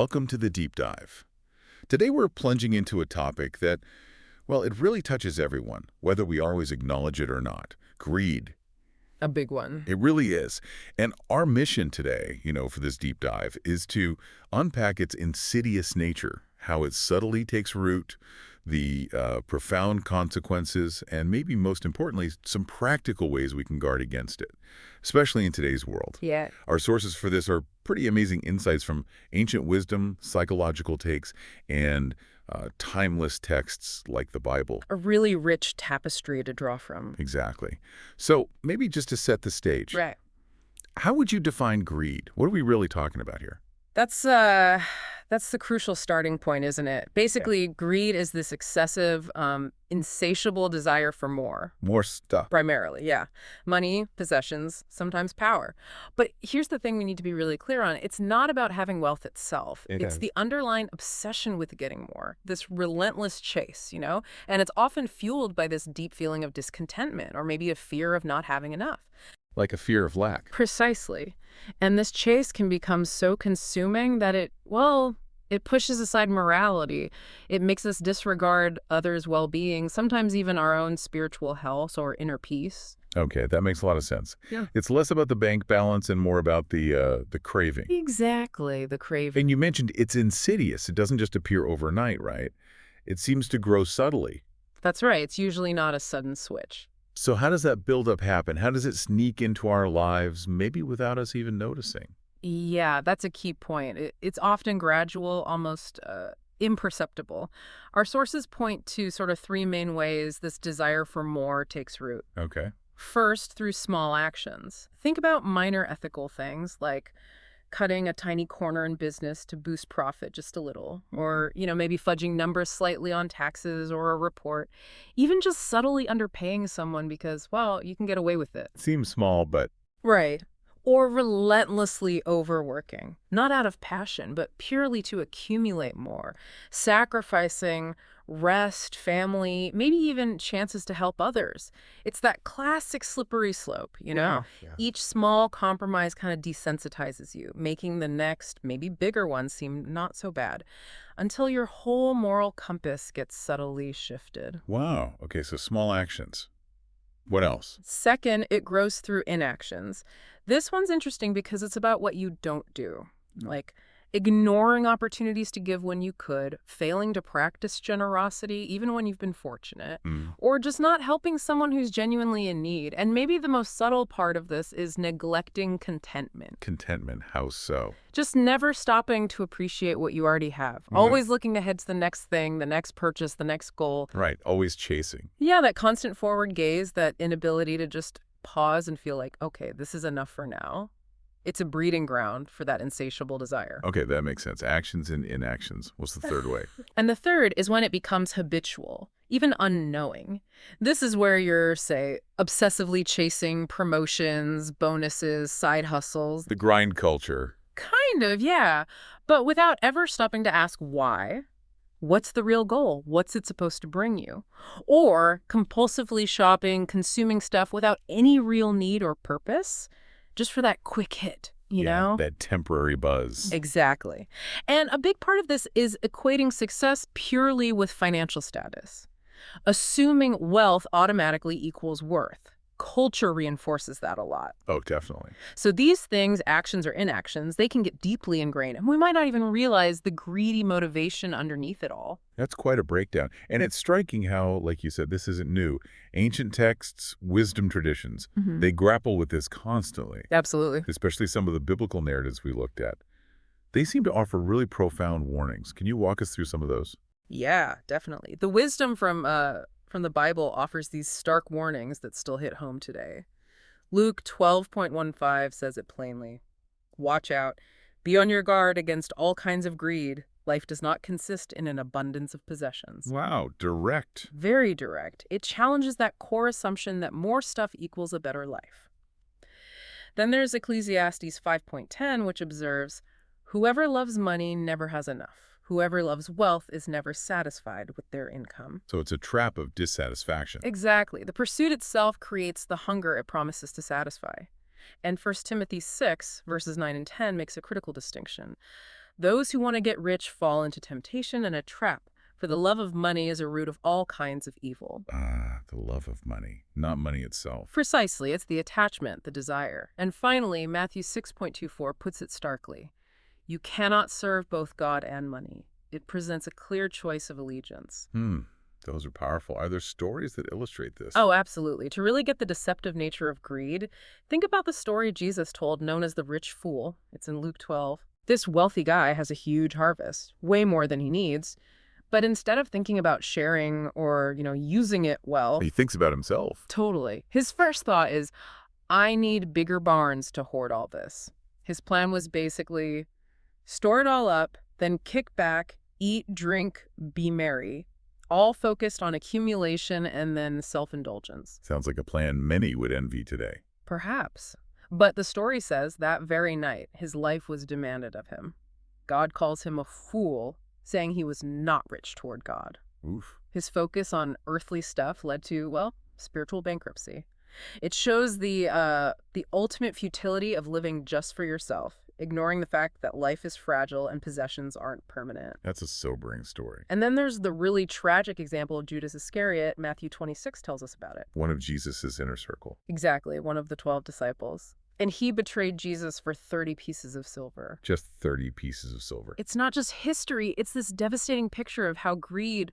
welcome to the Deep Dive. Today we're plunging into a topic that, well, it really touches everyone, whether we always acknowledge it or not. Greed. A big one. It really is. And our mission today, for this deep dive, is to unpack its insidious nature, how it subtly takes root, the profound consequences, and maybe most importantly, some practical ways we can guard against it, especially in today's world. Yeah. Our sources for this are pretty amazing insights from ancient wisdom, psychological takes, and timeless texts like the Bible. A really rich tapestry to draw from. Exactly. So maybe just to set the stage, Right. how would you define greed? What are we really talking about here? That's the crucial starting point, isn't it? Basically, greed is this excessive, insatiable desire for more. More stuff. Primarily, yeah. Money, possessions, sometimes power. But here's the thing we need to be really clear on. It's not about having wealth itself. It's the underlying obsession with getting more, this relentless chase, And it's often fueled by this deep feeling of discontentment or maybe a fear of not having enough. Like a fear of lack. Precisely. And this chase can become so consuming that it pushes aside morality. It makes us disregard others' well-being, sometimes even our own spiritual health or inner peace. Okay, that makes a lot of sense. Yeah. It's less about the bank balance and more about the craving. Exactly, the craving. And you mentioned it's insidious. It doesn't just appear overnight, right? It seems to grow subtly. That's right. It's usually not a sudden switch. So how does that buildup happen? How does it sneak into our lives, maybe without us even noticing? Yeah, that's a key point. It's often gradual, almost imperceptible. Our sources point to sort of three main ways this desire for more takes root. Okay. First, through small actions. Think about minor ethical things like cutting a tiny corner in business to boost profit just a little, or, maybe fudging numbers slightly on taxes or a report, even just subtly underpaying someone because, well, you can get away with it. Seems small, but... Right. Or relentlessly overworking, not out of passion, but purely to accumulate more, sacrificing rest, family, maybe even chances to help others. It's that classic slippery slope, Yeah. Each small compromise kind of desensitizes you, making the next, maybe bigger one seem not so bad, until your whole moral compass gets subtly shifted. Wow. Okay, so small actions. What else? Second, it grows through inactions. This one's interesting because it's about what you don't do, like ignoring opportunities to give when you could, failing to practice generosity even when you've been fortunate, or just not helping someone who's genuinely in need. And maybe the most subtle part of this is neglecting contentment. Contentment. How so? Just never stopping to appreciate what you already have. Always looking ahead to the next thing, the next purchase, the next goal. Right. Always chasing. Yeah, that constant forward gaze, that inability to just pause and feel like, okay, this is enough for now. It's a breeding ground for that insatiable desire. Okay, that makes sense. Actions and inactions. What's the third way? And the third is when it becomes habitual, even unknowing. This is where you're, say, obsessively chasing promotions, bonuses, side hustles. The grind culture. Kind of, yeah. But without ever stopping to ask why. What's the real goal? What's it supposed to bring you? Or compulsively shopping, consuming stuff without any real need or purpose, just for that quick hit, you know? That temporary buzz. Exactly. And a big part of this is equating success purely with financial status. Assuming wealth automatically equals worth. Culture reinforces that a lot. Oh, definitely. So these things, actions or inactions, they can get deeply ingrained, and we might not even realize the greedy motivation underneath it all. That's quite a breakdown. And it's striking how, like you said, this isn't new. Ancient texts, wisdom traditions, they grapple with this constantly. Absolutely. Especially some of the biblical narratives we looked at. They seem to offer really profound warnings. Can you walk us through some of those? Yeah, definitely. The wisdom from the Bible offers these stark warnings that still hit home today. Luke 12:15 says it plainly. Watch out. Be on your guard against all kinds of greed. Life does not consist in an abundance of possessions. Wow, direct. Very direct. It challenges that core assumption that more stuff equals a better life. Then there's Ecclesiastes 5:10, which observes, whoever loves money never has enough. Whoever loves wealth is never satisfied with their income. So it's a trap of dissatisfaction. Exactly. The pursuit itself creates the hunger it promises to satisfy. And 1 Timothy 6, verses 9 and 10 makes a critical distinction. Those who want to get rich fall into temptation and a trap, for the love of money is a root of all kinds of evil. Ah, the love of money, not money itself. Precisely, it's the attachment, the desire. And finally, Matthew 6.24 puts it starkly. You cannot serve both God and money. It presents a clear choice of allegiance. Those are powerful. Are there stories that illustrate this? Oh, absolutely. To really get the deceptive nature of greed, think about the story Jesus told known as the rich fool. It's in Luke 12. This wealthy guy has a huge harvest, way more than he needs. But instead of thinking about sharing or, using it well, He thinks about himself. totally, his first thought is, I need bigger barns to hoard all this. His plan was basically store it all up, then kick back, eat, drink, be merry, all focused on accumulation and then self-indulgence. Sounds like a plan many would envy today. Perhaps. But the story says that very night, his life was demanded of him. God calls him a fool, saying he was not rich toward God. Oof. His focus on earthly stuff led to, well, spiritual bankruptcy. It shows the ultimate futility of living just for yourself, ignoring the fact that life is fragile and possessions aren't permanent. That's a sobering story. And then there's the really tragic example of Judas Iscariot. Matthew 26 tells us about it. One of Jesus's inner circle. Exactly, one of the 12 disciples. And he betrayed Jesus for 30 pieces of silver. Just 30 pieces of silver. It's not just history, it's this devastating picture of how greed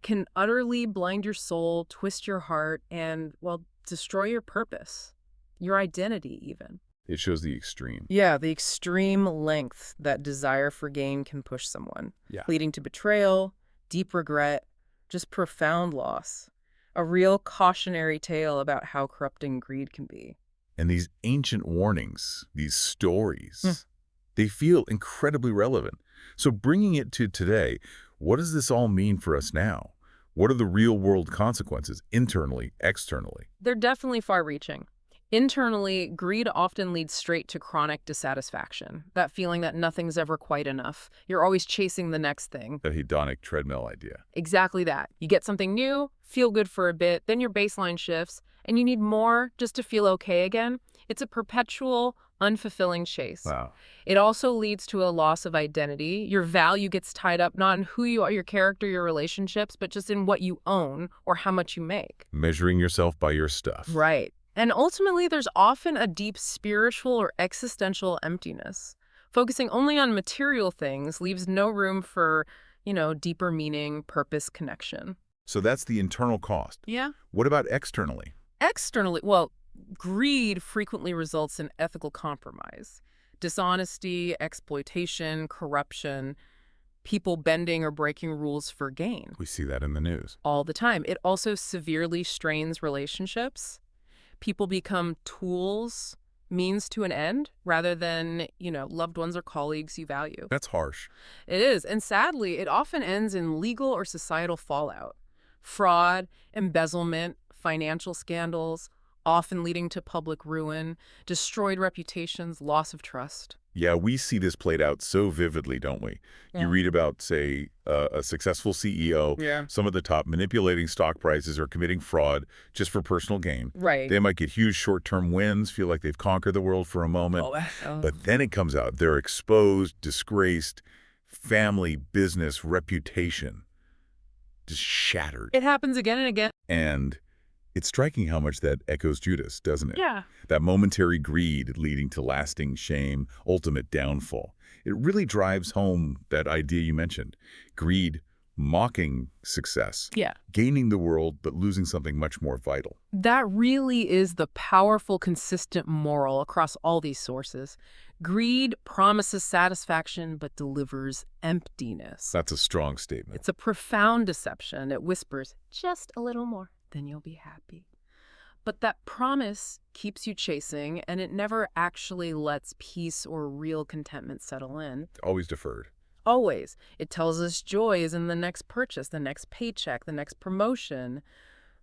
can utterly blind your soul, twist your heart, and, well, destroy your purpose, your identity even. It shows the extreme. Yeah, the extreme length that desire for gain can push someone, leading to betrayal, deep regret, just profound loss. A real cautionary tale about how corrupting greed can be. And these ancient warnings, these stories, they feel incredibly relevant. So bringing it to today, what does this all mean for us now? What are the real-world consequences, internally, externally? They're definitely far-reaching. Internally, greed often leads straight to chronic dissatisfaction, that feeling that nothing's ever quite enough. You're always chasing the next thing. That hedonic treadmill idea. Exactly that. You get something new, feel good for a bit, then your baseline shifts, and you need more just to feel okay again. It's a perpetual, unfulfilling chase. Wow. It also leads to a loss of identity. Your value gets tied up not in who you are, your character, your relationships, but just in what you own or how much you make. Measuring yourself by your stuff. Right. And ultimately, there's often a deep spiritual or existential emptiness. Focusing only on material things leaves no room for, deeper meaning, purpose, connection. So that's the internal cost. Yeah. What about externally? Externally, well, greed frequently results in ethical compromise. Dishonesty, exploitation, corruption, people bending or breaking rules for gain. We see that in the news. All the time. It also severely strains relationships. People become tools, means to an end, rather than, loved ones or colleagues you value. That's harsh. It is. And sadly, it often ends in legal or societal fallout. Fraud, embezzlement, financial scandals, often leading to public ruin, destroyed reputations, loss of trust. Yeah, we see this played out so vividly, don't we? Yeah. You read about, say, a successful CEO, some of the top manipulating stock prices or committing fraud just for personal gain. Right. They might get huge short-term wins, feel like they've conquered the world for a moment. But then it comes out, they're exposed, disgraced, family, business, reputation, just shattered. It happens again and again. And it's striking how much that echoes Judas, doesn't it? Yeah. That momentary greed leading to lasting shame, ultimate downfall. It really drives home that idea you mentioned. Greed, mocking success. Yeah. Gaining the world, but losing something much more vital. That really is the powerful, consistent moral across all these sources. Greed promises satisfaction, but delivers emptiness. That's a strong statement. It's a profound deception. It whispers, just a little more, then you'll be happy. But that promise keeps you chasing, and it never actually lets peace or real contentment settle in. Always deferred. Always. It tells us joy is in the next purchase, the next paycheck, the next promotion.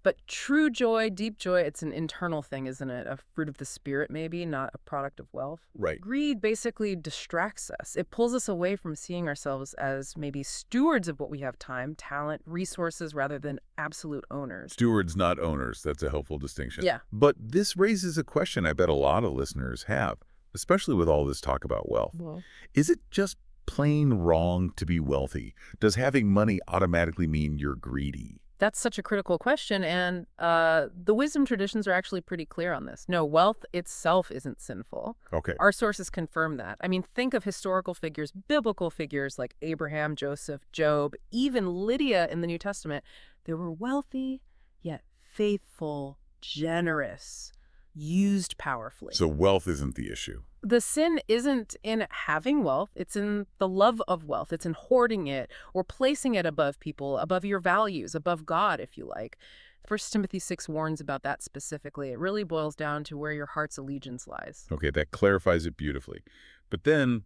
But true joy, deep joy, it's an internal thing, isn't it? A fruit of the spirit, maybe, not a product of wealth. Right. Greed basically distracts us. It pulls us away from seeing ourselves as maybe stewards of what we have: time, talent, resources, rather than absolute owners. Stewards, not owners. That's a helpful distinction. Yeah. But this raises a question I bet a lot of listeners have, especially with all this talk about wealth. Well, Is it just plain wrong to be wealthy? Does having money automatically mean you're greedy? That's such a critical question, and the wisdom traditions are actually pretty clear on this. No, wealth itself isn't sinful. Okay. Our sources confirm that. I mean, think of historical figures, biblical figures like Abraham, Joseph, Job, even Lydia in the New Testament. They were wealthy, yet faithful, generous, used powerfully. So wealth isn't the issue. The sin isn't in having wealth, it's in the love of wealth. It's in hoarding it or placing it above people, above your values, above God, if you like. First Timothy 6 warns about that specifically. It really boils down to where your heart's allegiance lies. Okay, that clarifies it beautifully. But then,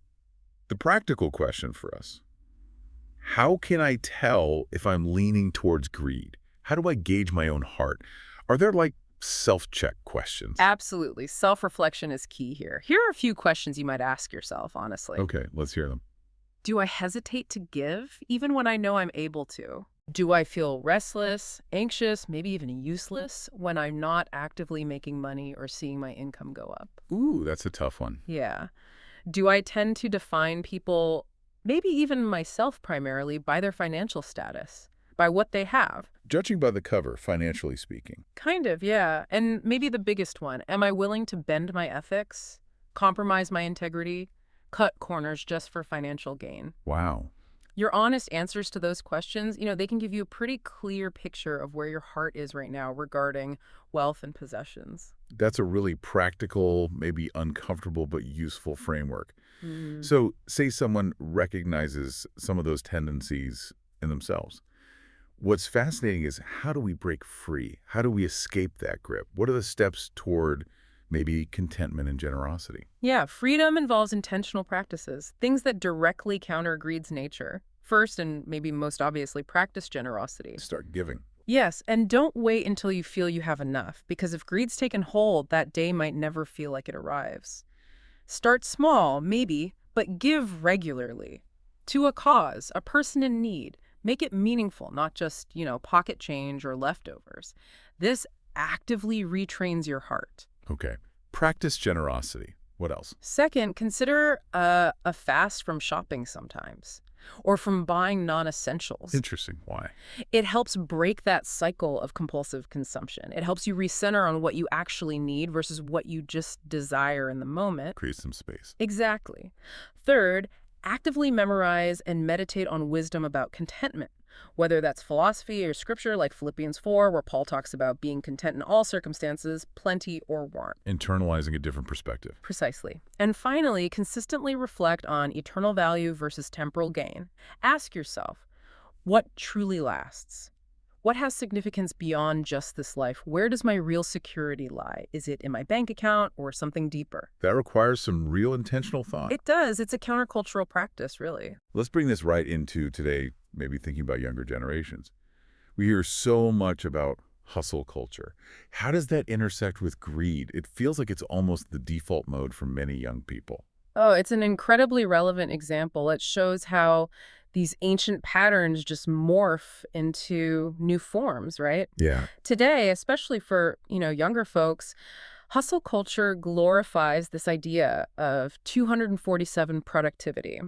the practical question for us. How can I tell if I'm leaning towards greed? How do I gauge my own heart? Are there, like, self-check questions? Absolutely. Self-reflection is key here. Here are a few questions you might ask yourself, honestly. Okay, let's hear them. Do I hesitate to give, even when I know I'm able to? Do I feel restless, anxious, maybe even useless when I'm not actively making money or seeing my income go up? Ooh, that's a tough one. Yeah. Do I tend to define people, maybe even myself primarily, by their financial status, by what they have? Judging by the cover, financially speaking. Kind of, yeah. And maybe the biggest one, am I willing to bend my ethics, compromise my integrity, cut corners just for financial gain? Wow. Your honest answers to those questions, they can give you a pretty clear picture of where your heart is right now regarding wealth and possessions. That's a really practical, maybe uncomfortable, but useful framework. Mm. So, say someone recognizes some of those tendencies in themselves. What's fascinating is how do we break free? How do we escape that grip? What are the steps toward maybe contentment and generosity? Yeah, freedom involves intentional practices, things that directly counter greed's nature. First, and maybe most obviously, practice generosity. Start giving. Yes, and don't wait until you feel you have enough, because if greed's taken hold, that day might never feel like it arrives. Start small, maybe, but give regularly. To a cause, a person in need. Make it meaningful, not just, pocket change or leftovers. This actively retrains your heart. Okay. Practice generosity. What else? Second, consider a fast from shopping sometimes, or from buying non-essentials. Interesting. Why? It helps break that cycle of compulsive consumption. It helps you recenter on what you actually need versus what you just desire in the moment. Create some space. Exactly. Third, actively memorize and meditate on wisdom about contentment, whether that's philosophy or scripture like Philippians 4, where Paul talks about being content in all circumstances, plenty or want. Internalizing a different perspective. Precisely. And finally, consistently reflect on eternal value versus temporal gain. Ask yourself, what truly lasts? What has significance beyond just this life? Where does my real security lie? Is it in my bank account or something deeper? That requires some real intentional thought. It does. It's a countercultural practice, really. Let's bring this right into today, maybe thinking about younger generations. We hear so much about hustle culture. How does that intersect with greed? It feels like it's almost the default mode for many young people. Oh, it's an incredibly relevant example. It shows how these ancient patterns just morph into new forms, right? Yeah. Today, especially for, younger folks, hustle culture glorifies this idea of 247 productivity.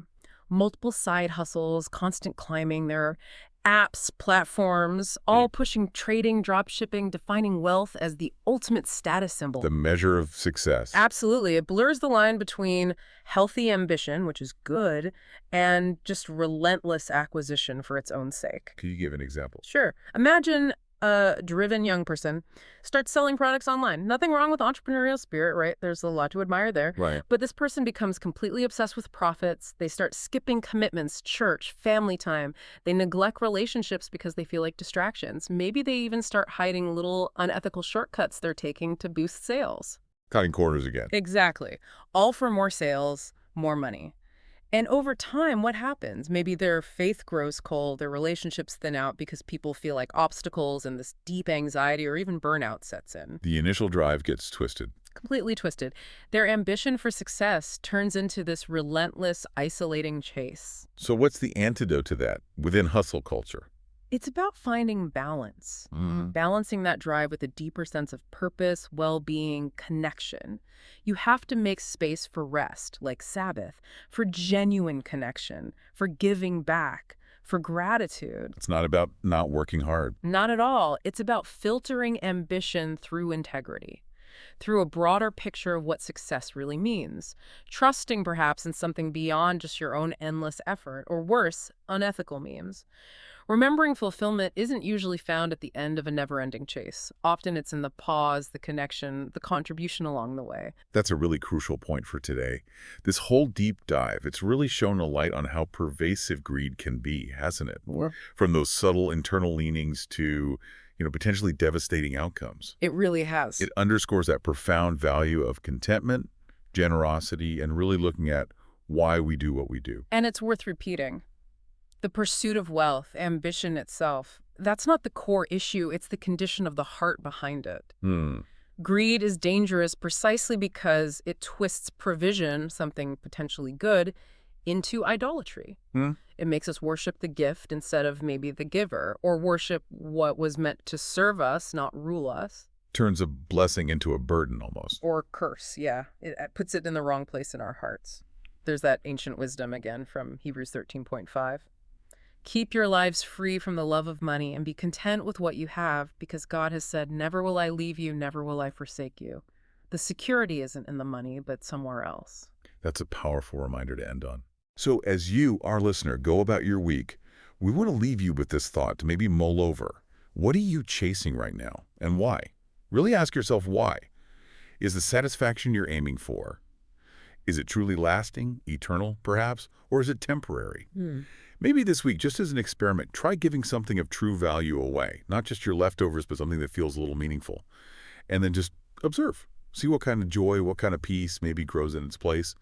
Multiple side hustles, constant climbing. There are apps, platforms, all pushing trading, drop shipping, defining wealth as the ultimate status symbol. The measure of success. Absolutely. It blurs the line between healthy ambition, which is good, and just relentless acquisition for its own sake. Could you give an example? Sure. Imagine a driven young person starts selling products online. Nothing wrong with entrepreneurial spirit, right? There's a lot to admire there. Right. But this person becomes completely obsessed with profits. They start skipping commitments, church, family time. They neglect relationships because they feel like distractions. Maybe they even start hiding little unethical shortcuts they're taking to boost sales. Cutting corners again. Exactly. All for more sales, more money. And over time, what happens? Maybe their faith grows cold, their relationships thin out because people feel like obstacles and this deep anxiety or even burnout sets in. The initial drive gets twisted. Completely twisted. Their ambition for success turns into this relentless, isolating chase. So what's the antidote to that within hustle culture? It's about finding balance, Mm. balancing that drive with a deeper sense of purpose, well-being, connection. You have to make space for rest, like Sabbath, for genuine connection, for giving back, for gratitude. It's not about not working hard. Not at all. It's about filtering ambition through integrity, through a broader picture of what success really means, trusting perhaps in something beyond just your own endless effort, or worse, unethical means. Remembering fulfillment isn't usually found at the end of a never-ending chase. Often it's in the pause, the connection, the contribution along the way. That's a really crucial point for today. This whole deep dive, it's really shown a light on how pervasive greed can be, hasn't it? Sure. From those subtle internal leanings to, potentially devastating outcomes. It really has. It underscores that profound value of contentment, generosity, and really looking at why we do what we do. And it's worth repeating. The pursuit of wealth, ambition itself, that's not the core issue, it's the condition of the heart behind it. Hmm. Greed is dangerous precisely because it twists provision, something potentially good, into idolatry. Hmm? It makes us worship the gift instead of maybe the giver, or worship what was meant to serve us, not rule us. Turns a blessing into a burden almost. Or curse, yeah. It puts it in the wrong place in our hearts. There's that ancient wisdom again from Hebrews 13.5. Keep your lives free from the love of money and be content with what you have, because God has said, never will I leave you, never will I forsake you. The security isn't in the money, but somewhere else. That's a powerful reminder to end on. So as you, our listener, go about your week, we want to leave you with this thought to maybe mull over. What are you chasing right now, and why? Really ask yourself why. Is the satisfaction you're aiming for, is it truly lasting, eternal, perhaps, or is it temporary? Maybe this week, just as an experiment, try giving something of true value away, not just your leftovers, but something that feels a little meaningful. And then just observe. See what kind of joy, what kind of peace maybe grows in its place.